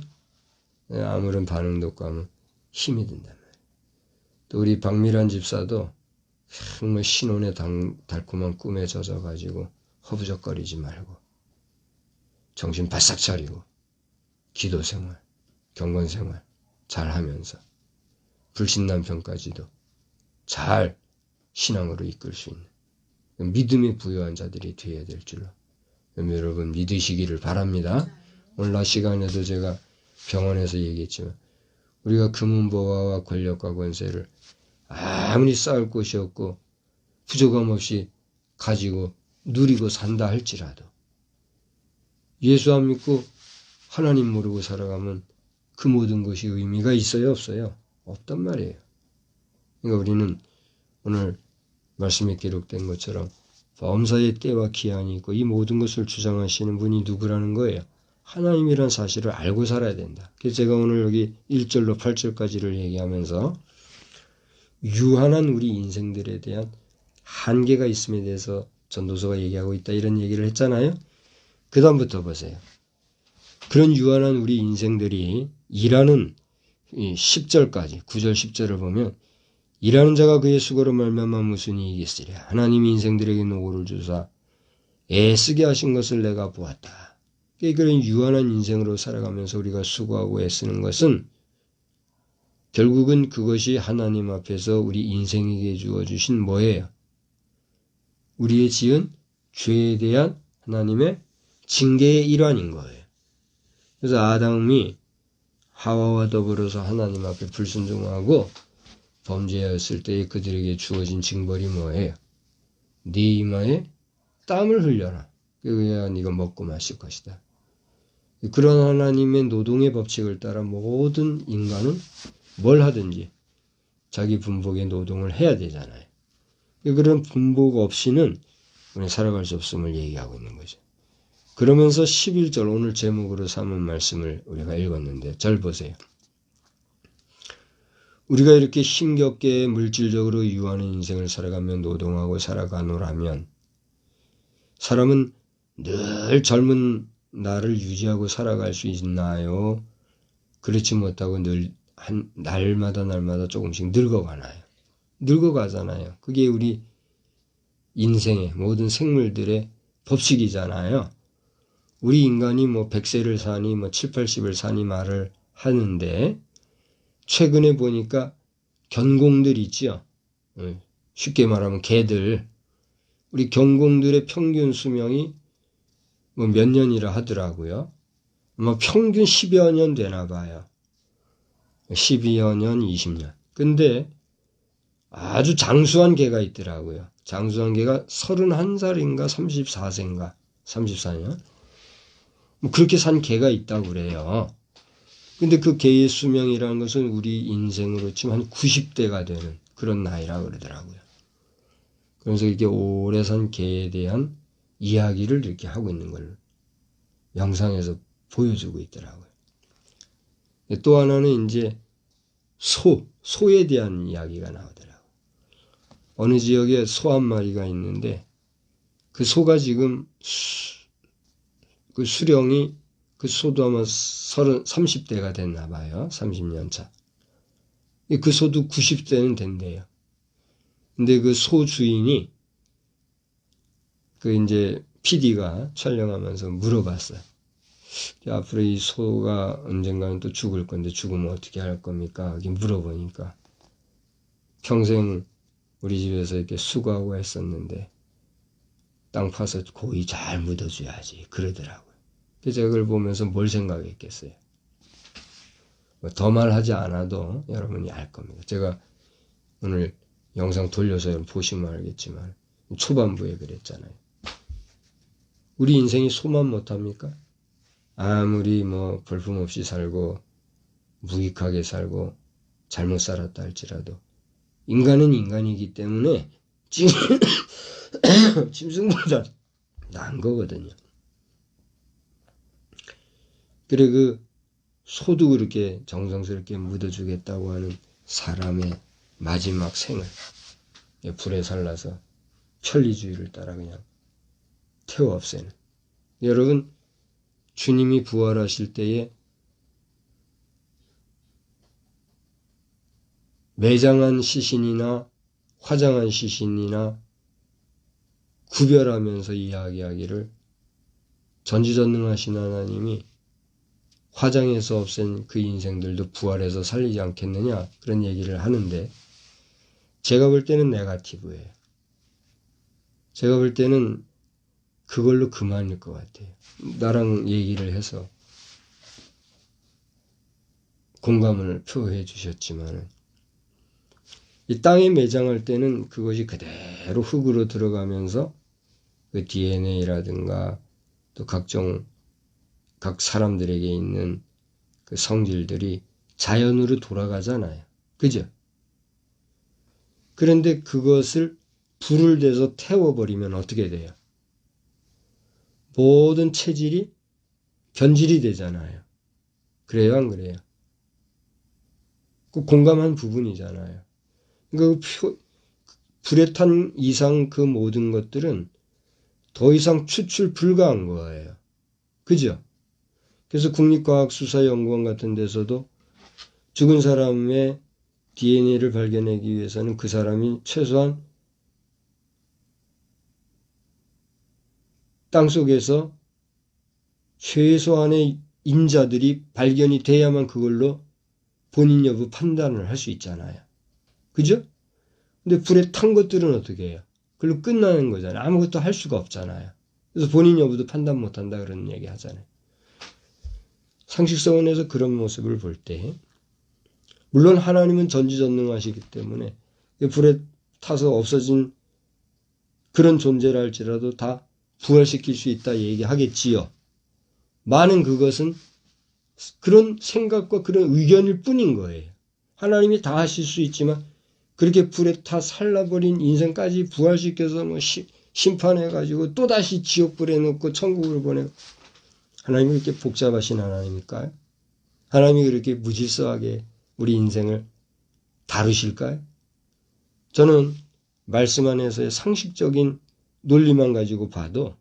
아무런 반응도 없고 하면 힘이 든단 말이에요. 또 우리 박미란 집사도 정말 신혼의 달콤한 꿈에 젖어가지고 허부적거리지 말고 정신 바싹 차리고 기도생활, 경건생활 잘 하면서 불신남편까지도 잘 신앙으로 이끌 수 있는 믿음에 부유한 자들이 되어야 될 줄로 여러분 믿으시기를 바랍니다. 오늘 낮 시간에도 제가 병원에서 얘기했지만 우리가 금은보화와 권력과 권세를 아무리 쌓을 곳이 없고 부족함 없이 가지고 누리고 산다 할지라도 예수 안 믿고 하나님 모르고 살아가면 그 모든 것이 의미가 있어요? 없어요? 없단 말이에요. 그러니까 우리는 오늘 말씀에 기록된 것처럼 범사의 때와 기한이 있고 이 모든 것을 주장하시는 분이 누구라는 거예요? 하나님이란 사실을 알고 살아야 된다. 그래서 제가 오늘 여기 1절로 8절까지를 얘기하면서 유한한 우리 인생들에 대한 한계가 있음에 대해서 전도서가 얘기하고 있다 이런 얘기를 했잖아요. 그 다음부터 보세요. 그런 유한한 우리 인생들이 일하는 10절까지 9절 10절을 보면 일하는 자가 그의 수고로 말미암아 무슨 이익이 있으랴. 하나님이 인생들에게 노고를 주사 애쓰게 하신 것을 내가 보았다. 그런 유한한 인생으로 살아가면서 우리가 수고하고 애쓰는 것은 결국은 그것이 하나님 앞에서 우리 인생에게 주어주신 뭐예요? 우리의 지은 죄에 대한 하나님의 징계의 일환인 거예요. 그래서 아담이 하와와 더불어서 하나님 앞에 불순종하고 범죄하였을 때에 그들에게 주어진 징벌이 뭐예요? 네 이마에 땀을 흘려라. 그래야 네가 먹고 마실 것이다. 그런 하나님의 노동의 법칙을 따라 모든 인간은 뭘 하든지 자기 분복의 노동을 해야 되잖아요. 그런 분복 없이는 우리는 살아갈 수 없음을 얘기하고 있는 거죠. 그러면서 11절 오늘 제목으로 삼은 말씀을 우리가 읽었는데 잘 보세요. 우리가 이렇게 힘겹게 물질적으로 유한한 인생을 살아가며 노동하고 살아가노라면 사람은 늘 젊은 나를 유지하고 살아갈 수 있나요? 그렇지 못하고 늘 날마다 조금씩 늙어가나요? 늙어가잖아요. 그게 우리 인생의 모든 생물들의 법칙이잖아요. 우리 인간이 100세를 사니 7, 80을 사니 말을 하는데 최근에 보니까 견공들 있죠. 쉽게 말하면 개들. 우리 견공들의 평균 수명이 몇 년이라 하더라고요. 평균 10여 년 되나 봐요. 12여 년, 20년. 근데 아주 장수한 개가 있더라고요. 장수한 개가 31살인가 34세인가 34년. 그렇게 산 개가 있다고 그래요. 근데 그 개의 수명이라는 것은 우리 인생으로 치면 한 90대가 되는 그런 나이라고 그러더라고요. 그래서 이렇게 오래 산 개에 대한 이야기를 이렇게 하고 있는 걸 영상에서 보여주고 있더라고요. 또 하나는 이제 소에 대한 이야기가 나오더라고요. 어느 지역에 소 한 마리가 있는데 그 소가 지금 그 수령이 그 소도 아마 30대가 됐나 봐요. 30년 차. 그 소도 90대는 된대요. 근데 그 소 주인이 그 이제 PD가 촬영하면서 물어봤어요. 앞으로 이 소가 언젠가는 또 죽을 건데 죽으면 어떻게 할 겁니까? 이렇게 물어보니까 평생 우리 집에서 이렇게 수고하고 했었는데 땅 파서 고이 잘 묻어줘야지 그러더라고요. 그래서 제가 그걸 보면서 뭘 생각했겠어요? 더 말하지 않아도 여러분이 알 겁니다. 제가 오늘 영상 돌려서 여러분 보시면 알겠지만 초반부에 그랬잖아요. 우리 인생이 소만 못합니까? 아무리 뭐 볼품없이 살고 무익하게 살고 잘못 살았다 할지라도 인간은 인간이기 때문에 짐승보다 나은 거거든요. 그래 그 소도 그렇게 정성스럽게 묻어주겠다고 하는 사람의 마지막 생을 불에 살라서 편리주의를 따라 그냥 태워 없애는. 여러분 주님이 부활하실 때에 매장한 시신이나 화장한 시신이나 구별하면서 이야기하기를 전지전능하신 하나님이 화장해서 없앤 그 인생들도 부활해서 살리지 않겠느냐 그런 얘기를 하는데 제가 볼 때는 네거티브예요. 제가 볼 때는 그걸로 그만일 것 같아요. 나랑 얘기를 해서 공감을 표해 주셨지만은 이 땅에 매장할 때는 그것이 그대로 흙으로 들어가면서 그 DNA라든가 또 각 사람들에게 있는 그 성질들이 자연으로 돌아가잖아요. 그죠? 그런데 그것을 불을 대서 태워버리면 어떻게 돼요? 모든 체질이 변질이 되잖아요. 그래요, 안 그래요? 그 공감한 부분이잖아요. 그러니까 불에 탄 이상 그 모든 것들은 더 이상 추출 불가한 거예요. 그죠? 그래서 국립과학수사연구원 같은 데서도 죽은 사람의 DNA를 발견하기 위해서는 그 사람이 최소한 땅속에서 최소한의 인자들이 발견이 돼야만 그걸로 본인 여부 판단을 할 수 있잖아요. 그죠? 근데 불에 탄 것들은 어떻게 해요? 그걸로 끝나는 거잖아요. 아무것도 할 수가 없잖아요. 그래서 본인 여부도 판단 못한다 그런 얘기 하잖아요. 상식선에서 그런 모습을 볼 때 물론 하나님은 전지전능하시기 때문에 불에 타서 없어진 그런 존재라 할지라도 다 부활시킬 수 있다 얘기하겠지요. 많은 그것은 그런 생각과 그런 의견일 뿐인 거예요. 하나님이 다 하실 수 있지만 그렇게 불에 타 살라버린 인생까지 부활시켜서 뭐 심판해가지고 또다시 지옥불에 넣고 천국으로 보내고 하나님이 그렇게 복잡하신 하나님일까요? 하나님이 그렇게 무질서하게 우리 인생을 다루실까요? 저는 말씀 안에서의 상식적인 논리만 가지고 봐도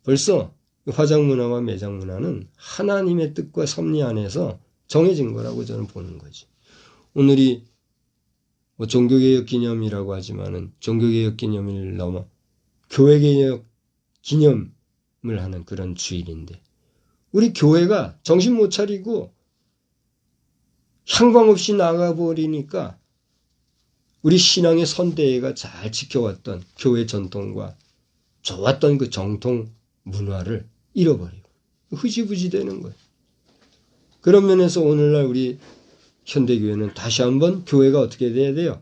벌써 화장문화와 매장문화는 하나님의 뜻과 섭리 안에서 정해진 거라고 저는 보는 거지. 오늘이 뭐 종교개혁 기념이라고 하지만은 종교개혁 기념일 넘어 교회개혁 기념을 하는 그런 주일인데 우리 교회가 정신 못 차리고 향방 없이 나가버리니까 우리 신앙의 선대가 잘 지켜왔던 교회 전통과 좋았던 그 정통 문화를 잃어버리고 흐지부지 되는 거예요. 그런 면에서 오늘날 우리 현대교회는 다시 한번 교회가 어떻게 돼야 돼요?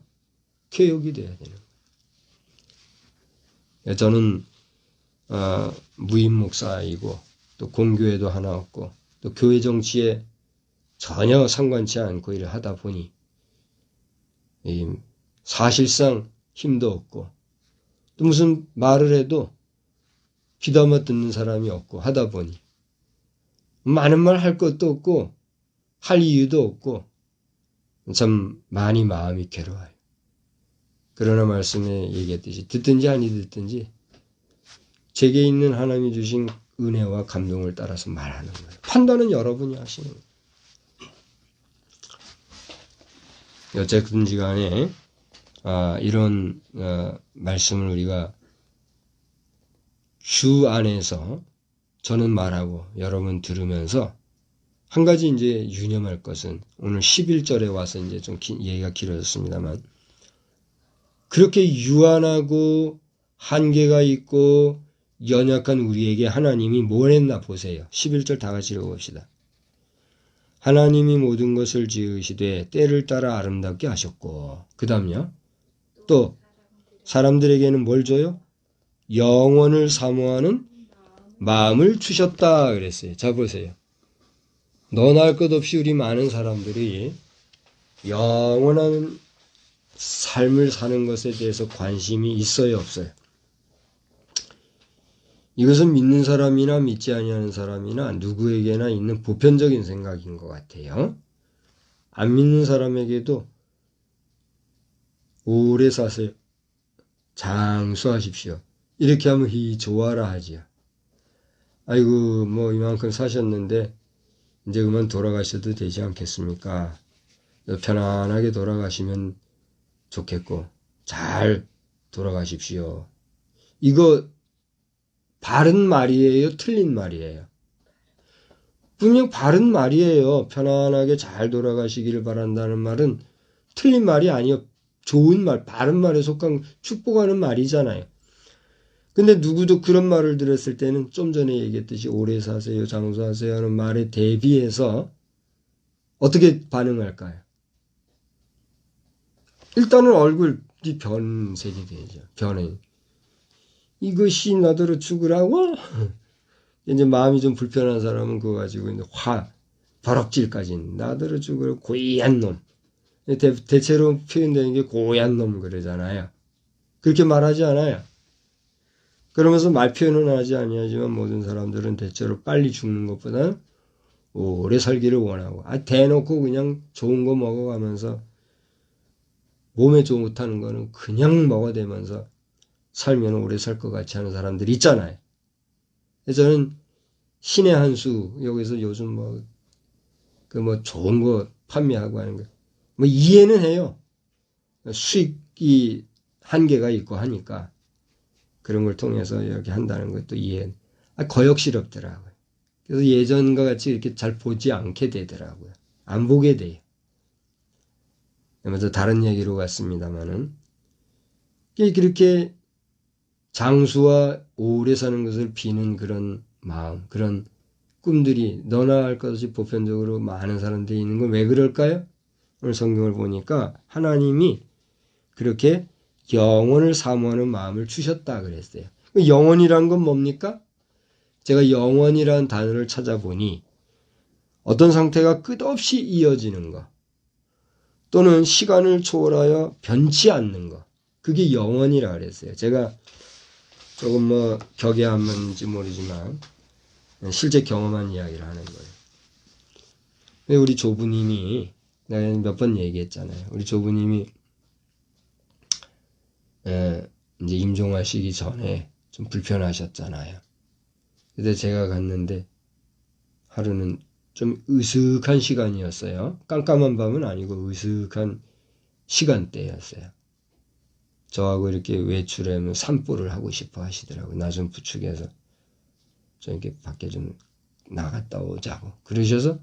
개혁이 돼야 되는 거예요. 저는 무임 목사이고 또 공교회도 하나 없고 또 교회 정치에 전혀 상관치 않고 일을 하다 보니 사실상 힘도 없고 또 무슨 말을 해도 귀담아 듣는 사람이 없고 하다 보니 많은 말 할 것도 없고 할 이유도 없고 참 많이 마음이 괴로워요. 그러나 말씀에 얘기했듯이 듣든지 아니 듣든지 제게 있는 하나님이 주신 은혜와 감동을 따라서 말하는 거예요. 판단은 여러분이 하시는 거예요. 어쨌든지 간에 이런 말씀을 우리가 주 안에서 저는 말하고 여러분 들으면서 한 가지 이제 유념할 것은 오늘 11절에 와서 이제 좀 얘기가 길어졌습니다만 그렇게 유한하고 한계가 있고 연약한 우리에게 하나님이 뭘 했나 보세요. 11절 다 같이 읽어봅시다. 하나님이 모든 것을 지으시되 때를 따라 아름답게 하셨고 그 다음요. 또 사람들에게는 뭘 줘요? 영원을 사모하는 마음을 주셨다 그랬어요. 자 보세요. 너나 할 것 없이 우리 많은 사람들이 영원한 삶을 사는 것에 대해서 관심이 있어요 없어요? 이것은 믿는 사람이나 믿지 아니하는 사람이나 누구에게나 있는 보편적인 생각인 것 같아요. 안 믿는 사람에게도 오래 사세요. 장수하십시오. 이렇게 하면 좋아라 하지요. 아이고 뭐 이만큼 사셨는데 이제 그만 돌아가셔도 되지 않겠습니까? 편안하게 돌아가시면 좋겠고 잘 돌아가십시오. 이거 바른 말이에요? 틀린 말이에요? 분명 바른 말이에요. 편안하게 잘 돌아가시기를 바란다는 말은 틀린 말이 아니요. 좋은 말, 바른 말에 속한 축복하는 말이잖아요. 근데 누구도 그런 말을 들었을 때는 좀 전에 얘기했듯이 오래 사세요, 장수하세요 하는 말에 대비해서 어떻게 반응할까요? 일단은 얼굴이 변색이 되죠. 변해. 이것이 나더러 죽으라고? 이제 마음이 좀 불편한 사람은 그거 가지고 이제 버럭질까지 나더러 죽으라고 고얀 놈. 대체로 표현되는 게 고얀 놈 그러잖아요. 그렇게 말하지 않아요. 그러면서 말 표현은 하지 아니하지만 모든 사람들은 대체로 빨리 죽는 것보다는 오래 살기를 원하고 대놓고 그냥 좋은 거 먹어가면서 몸에 좋다는 거는 그냥 먹어대면서 살면 오래 살 것 같이 하는 사람들이 있잖아요. 그래서 저는 신의 한 수, 여기서 요즘 좋은 거 판매하고 하는 거, 이해는 해요. 수익이 한계가 있고 하니까 그런 걸 통해서 이렇게 한다는 것도 이해. 거역스럽더라고요. 그래서 예전과 같이 이렇게 잘 보지 않게 되더라고요. 안 보게 돼요. 그러면서 다른 얘기로 갔습니다만은 그렇게 장수와 오래 사는 것을 비는 그런 마음, 그런 꿈들이 너나 할 것 없이 보편적으로 많은 사람들이 있는 건 왜 그럴까요? 오늘 성경을 보니까 하나님이 그렇게 영원을 사모하는 마음을 주셨다 그랬어요. 영원이란 건 뭡니까? 제가 영원이라는 단어를 찾아보니 어떤 상태가 끝없이 이어지는 것 또는 시간을 초월하여 변치 않는 것 그게 영원이라 그랬어요. 제가 조금 격예한지 모르지만 실제 경험한 이야기를 하는 거예요. 우리 조부님이 내가 몇 번 얘기했잖아요. 우리 조부님이 이제 임종하시기 전에 좀 불편하셨잖아요. 근데 제가 갔는데 하루는 좀 으슥한 시간이었어요. 깜깜한 밤은 아니고 으슥한 시간대였어요. 저하고 이렇게 외출하면 산보를 하고 싶어 하시더라고요. 나 좀 부축해서 좀 이렇게 밖에 좀 나갔다 오자고. 그러셔서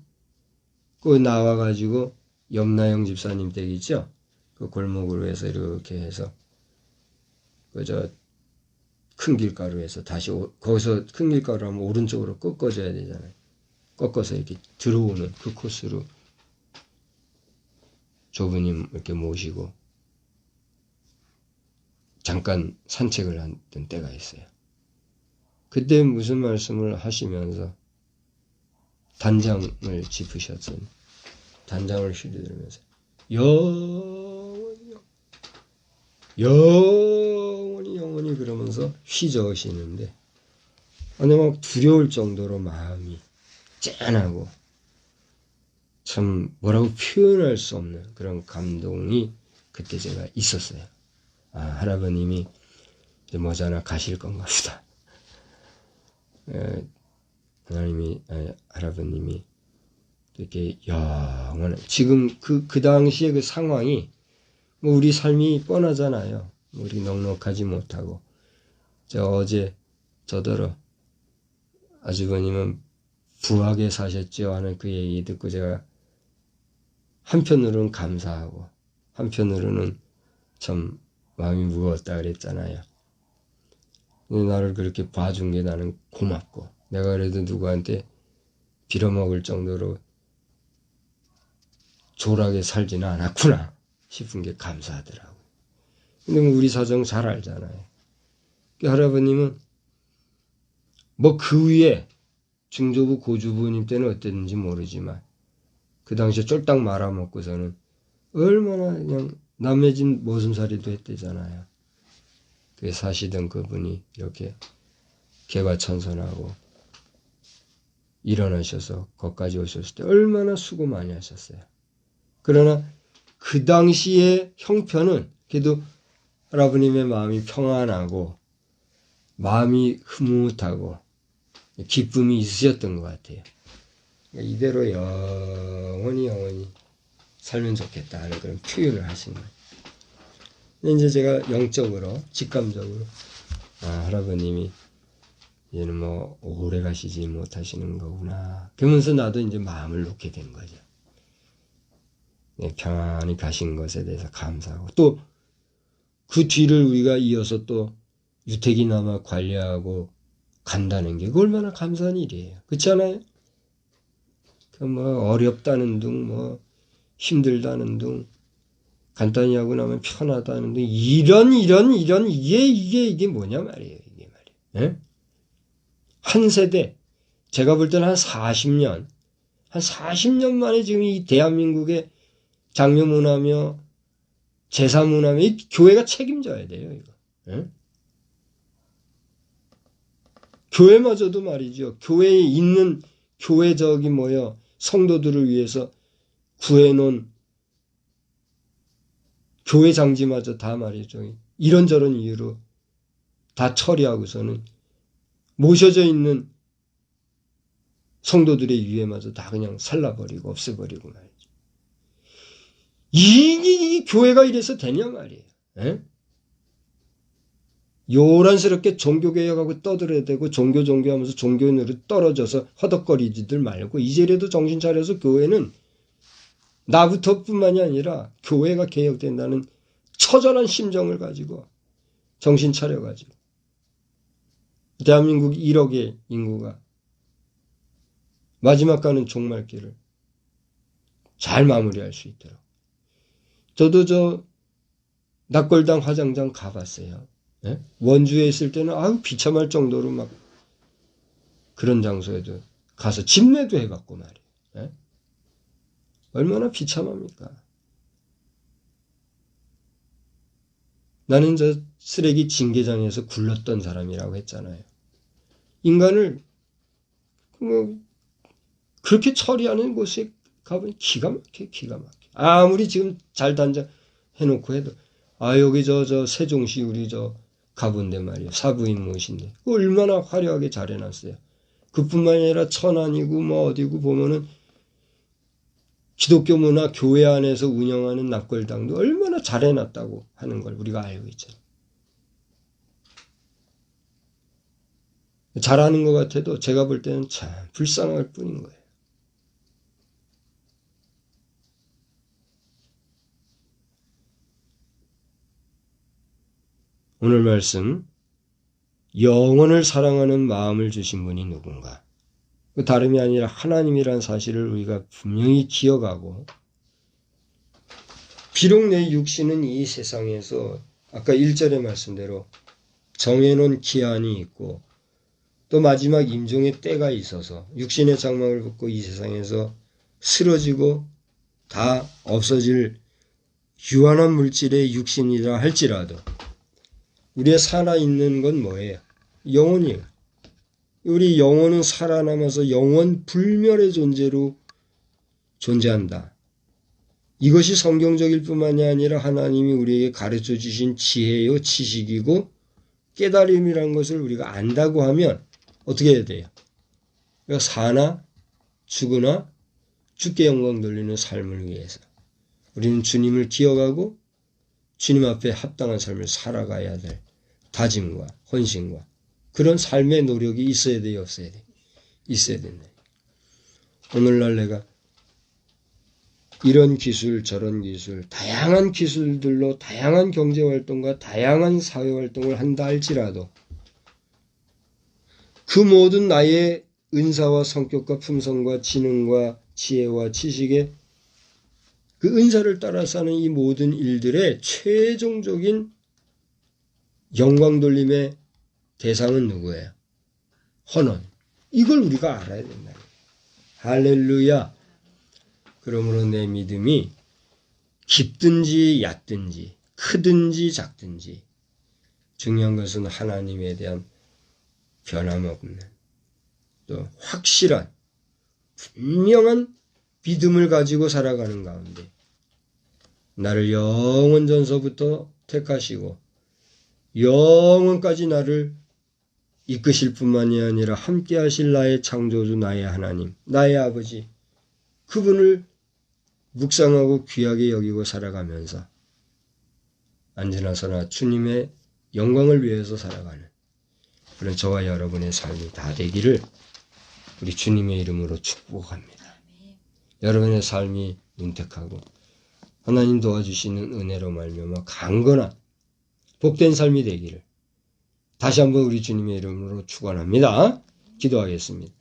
그 나와가지고 염나영 집사님 댁 있죠? 그 골목으로 해서 이렇게 해서 큰 길가루에서 다시 거기서 큰 길가루 하면 오른쪽으로 꺾어줘야 되잖아요. 꺾어서 이렇게 들어오는 그 코스로 조부님 이렇게 모시고 잠깐 산책을 했던 때가 있어요. 그때 무슨 말씀을 하시면서 단장을 짚으셨어요. 단장을 휘두르면서 영원히 그러면서 휘저으시는데 아니 막 두려울 정도로 마음이 짠하고 참 뭐라고 표현할 수 없는 그런 감동이 그때 제가 있었어요. 아, 할아버님이 이제 머지않아 가실 건가 보다. 할아버님이 이렇게 영원한 지금 그 당시에 그 상황이 뭐 우리 삶이 뻔하잖아요. 우리 넉넉하지 못하고 어제 저더러 아주버님은 부하게 사셨죠 하는 그 얘기 듣고 제가 한편으로는 감사하고 한편으로는 참 마음이 무거웠다 그랬잖아요. 근데 나를 그렇게 봐준 게 나는 고맙고 내가 그래도 누구한테 빌어먹을 정도로 조락에 살지는 않았구나 싶은 게 감사하더라고요. 근데 뭐 우리 사정 잘 알잖아요. 할아버님은 뭐 그 위에 중조부 고조부님 때는 어땠는지 모르지만 그 당시에 쫄딱 말아먹고서는 얼마나 그냥 남해진 모순살이도 했대잖아요. 그 사시던 그분이 이렇게 개과천선하고 일어나셔서 거기까지 오셨을 때 얼마나 수고 많이 하셨어요. 그러나 그 당시의 형편은 그래도 할아버님의 마음이 평안하고 마음이 흐뭇하고 기쁨이 있으셨던 것 같아요. 이대로 영원히 살면 좋겠다 하는 그런 표현을 하신 거예요. 이제 제가 영적으로 직감적으로 할아버님이 이제는 뭐 오래 가시지 못하시는 거구나 그러면서 나도 이제 마음을 놓게 된 거죠. 네, 평안히 가신 것에 대해서 감사하고 또 그 뒤를 우리가 이어서 또 유택이나마 관리하고 간다는 게 얼마나 감사한 일이에요. 그렇지 않아요? 그 뭐 어렵다는 둥 뭐 힘들다는 둥 간단히 하고 나면 편하다는 둥 이런 이게 뭐냐 말이에요. 이게 말이에요. 예? 한 세대 제가 볼 때는 한 40년 만에 지금 이 대한민국의 장려문화며 제사문화며 이 교회가 책임져야 돼요. 이거. 예? 교회마저도 말이죠. 교회에 있는 교회적이 성도들을 위해서 구해놓은 교회 장지마저 다 말이죠. 이런저런 이유로 다 처리하고서는 모셔져 있는 성도들의 위에마저 다 그냥 살라버리고 없애버리고 말이죠. 이 교회가 이래서 되냐 말이에요. 에? 요란스럽게 종교개혁하고 떠들어대고 종교하면서 종교인으로 떨어져서 허덕거리지들 말고 이제라도 정신 차려서 교회는 나부터뿐만이 아니라 교회가 개혁된다는 처절한 심정을 가지고 정신 차려가지고 대한민국 1억의 인구가 마지막 가는 종말길을 잘 마무리할 수 있도록. 저도 낙골당 화장장 가봤어요. 예? 원주에 있을 때는 비참할 정도로 막 그런 장소에도 가서 집례도 해봤고 말이에요. 예? 얼마나 비참합니까? 나는 저 쓰레기 징계장에서 굴렀던 사람이라고 했잖아요. 인간을 그렇게 처리하는 곳에 가보니 기가 막혀. 아무리 지금 잘 단장해놓고 해도 여기 저 세종시 우리 가본데 말이에요. 사부인 모신데 얼마나 화려하게 잘 해놨어요. 그뿐만 아니라 천안이고 뭐 어디고 보면은 기독교 문화 교회 안에서 운영하는 납골당도 얼마나 잘 해놨다고 하는 걸 우리가 알고 있죠. 잘하는 것 같아도 제가 볼 때는 참 불쌍할 뿐인 거예요. 오늘 말씀 영혼을 사랑하는 마음을 주신 분이 누군가? 다름이 아니라 하나님이란 사실을 우리가 분명히 기억하고 비록 내 육신은 이 세상에서 아까 1절의 말씀대로 정해놓은 기한이 있고 또 마지막 임종의 때가 있어서 육신의 장막을 벗고 이 세상에서 쓰러지고 다 없어질 유한한 물질의 육신이라 할지라도 우리의 살아있는 건 뭐예요? 영혼이에요. 우리 영혼은 살아남아서 영원 불멸의 존재로 존재한다. 이것이 성경적일 뿐만이 아니라 하나님이 우리에게 가르쳐 주신 지혜요 지식이고 깨달음이라는 것을 우리가 안다고 하면 어떻게 해야 돼요? 그러니까 사나 죽으나 주께 영광 돌리는 삶을 위해서 우리는 주님을 기억하고 주님 앞에 합당한 삶을 살아가야 될 다짐과 헌신과 그런 삶의 노력이 있어야 돼요, 없어야 돼요? 있어야 된다. 오늘날 내가 이런 기술, 저런 기술, 다양한 기술들로 다양한 경제활동과 다양한 사회활동을 한다 할지라도 그 모든 나의 은사와 성격과 품성과 지능과 지혜와 지식의 그 은사를 따라서 하는 이 모든 일들의 최종적인 영광 돌림의 대상은 누구예요? 헌원. 이걸 우리가 알아야 된다. 할렐루야. 그러므로 내 믿음이 깊든지 얕든지 크든지 작든지 중요한 것은 하나님에 대한 변함없는 또 확실한 분명한 믿음을 가지고 살아가는 가운데 나를 영원 전서부터 택하시고 영원까지 나를 이끄실 뿐만이 아니라 함께 하실 나의 창조주 나의 하나님 나의 아버지 그분을 묵상하고 귀하게 여기고 살아가면서 언제나서나 주님의 영광을 위해서 살아가는 그런 저와 여러분의 삶이 다 되기를 우리 주님의 이름으로 축복합니다. 여러분의 삶이 윤택하고 하나님 도와주시는 은혜로 말미암아 강건한 복된 삶이 되기를 다시 한번 우리 주님의 이름으로 축원합니다. 기도하겠습니다.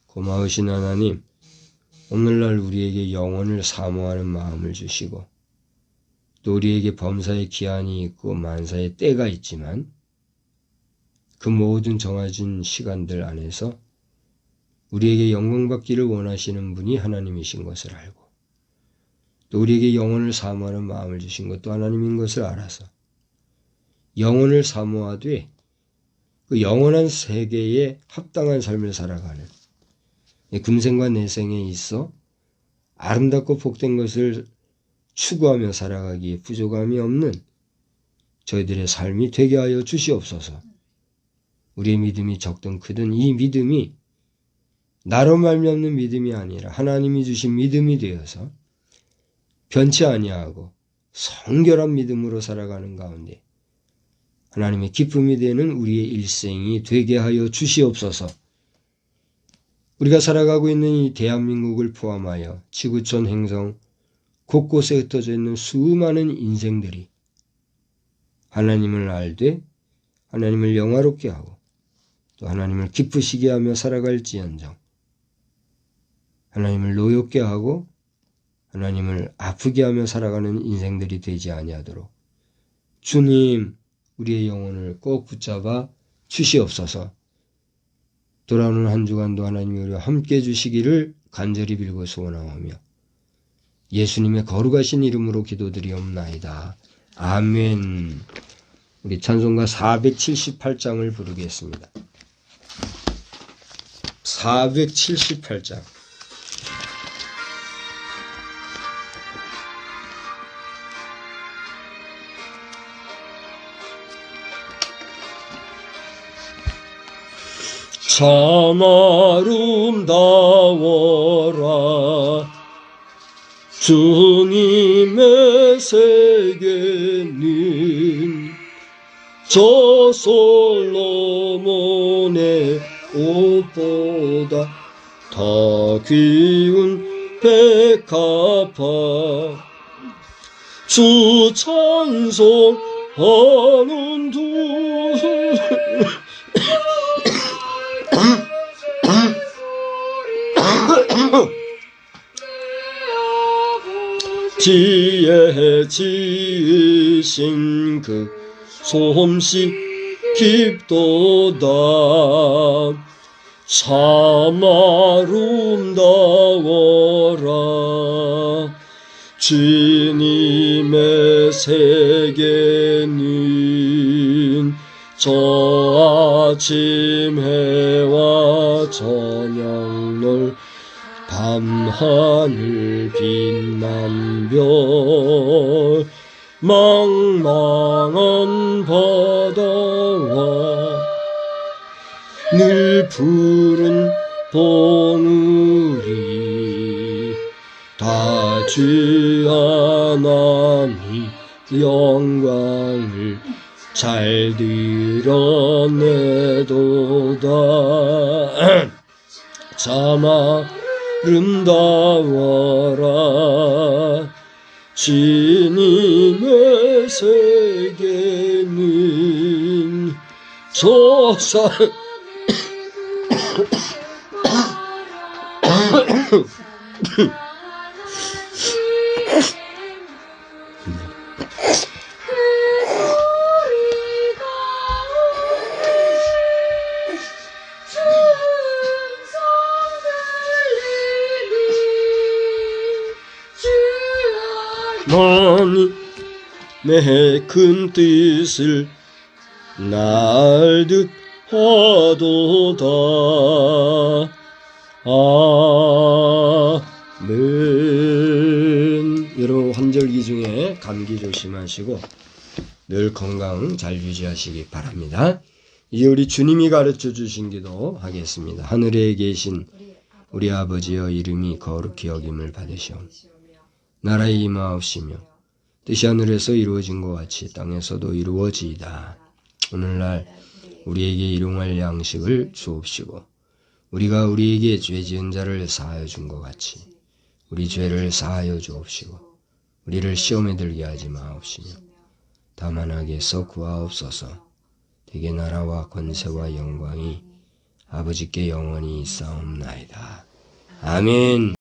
고마우신 하나님 오늘날 우리에게 영혼을 사모하는 마음을 주시고 또 우리에게 범사의 기한이 있고 만사의 때가 있지만 그 모든 정해진 시간들 안에서 우리에게 영광받기를 원하시는 분이 하나님이신 것을 알고 또 우리에게 영혼을 사모하는 마음을 주신 것도 하나님인 것을 알아서 영혼을 사모하되 그 영원한 세계에 합당한 삶을 살아가는 금생과 내생에 있어 아름답고 복된 것을 추구하며 살아가기에 부족함이 없는 저희들의 삶이 되게 하여 주시옵소서. 우리의 믿음이 적든 크든 이 믿음이 나로 말미암는 믿음이 아니라 하나님이 주신 믿음이 되어서 변치 아니하고 성결한 믿음으로 살아가는 가운데 하나님의 기쁨이 되는 우리의 일생이 되게 하여 주시옵소서. 우리가 살아가고 있는 이 대한민국을 포함하여 지구촌 행성 곳곳에 흩어져 있는 수많은 인생들이 하나님을 알되 하나님을 영화롭게 하고 또 하나님을 기쁘시게 하며 살아갈지언정 하나님을 노엽게 하고 하나님을 아프게 하며 살아가는 인생들이 되지 아니하도록 주님 우리의 영혼을 꼭 붙잡아 주시옵소서. 돌아오는 한 주간도 하나님이 우리와 함께해 주시기를 간절히 빌고 소원하오며 예수님의 거룩하신 이름으로 기도드리옵나이다. 아멘. 우리 찬송가 478장을 부르겠습니다. 478장. 참 아름다워라 주님의 세계는 저 솔로몬의 옷보다 더 귀운 백합화 주 찬송하는 두 지혜 지으신 그 솜씨 깊도다 참 아름다워라 주님의 세계는 저 아침 해와 저녁 밤하늘 빛난 별 망망한 바다와 늘 푸른 봉우리 다 주 하나님 영광을 잘 드러내도다. 참 아름다워라 주님의 세계는 저산 하나님의 큰 뜻을 날듯 하도다. 아멘. 여러분 환절기 중에 감기 조심하시고 늘 건강 잘 유지하시기 바랍니다. 이제 우리 주님이 가르쳐 주신 기도 하겠습니다. 하늘에 계신 우리 아버지여 이름이 거룩히 여김을 받으시오. 나라에 임하옵시며 뜻이 하늘에서 이루어진 것 같이 땅에서도 이루어지이다. 오늘날 우리에게 일용할 양식을 주옵시고 우리가 우리에게 죄 지은 자를 사하여 준 것 같이 우리 죄를 사하여 주옵시고 우리를 시험에 들게 하지 마옵시며 다만 악에서 구하옵소서. 대개 나라와 권세와 영광이 아버지께 영원히 있사옵나이다. 아멘.